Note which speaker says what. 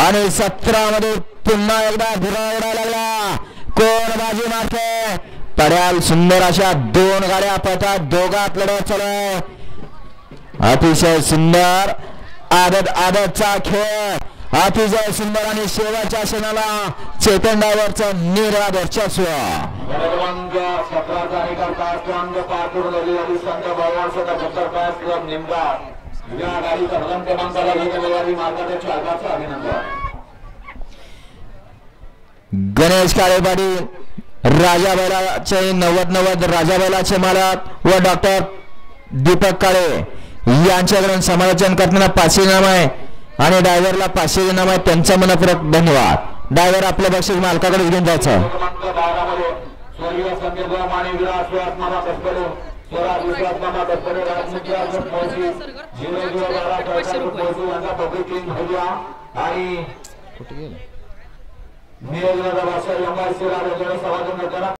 Speaker 1: आणि 17 मध्ये पुन्हा एकदा धुरा उडायला लागला. कोण बाजी मारते पड्याल. सुंदर अशा 2 गाड्या पळतात. दोघात लढत चालू आहे. अतिशय सुंदर आदतचा खेळ. अतिशय सुंदर आणि शेवटच्या क्षणाला चेतन ड्रायव्हरचं निर्वाद वर्चस्व. गणेश काळे पाटील राजा बैलाचे 90 राजा बैलाचे मालक व डॉक्टर दीपक काळे यांच्याकडून समालोचन करताना 500 इनाम आहे आणि ड्रायव्हरला 500 इनाम आहे. त्यांचा मनपूर्वक धन्यवाद. ड्रायव्हर आपलं बक्षीस मालकाकडे घेऊन जायचं.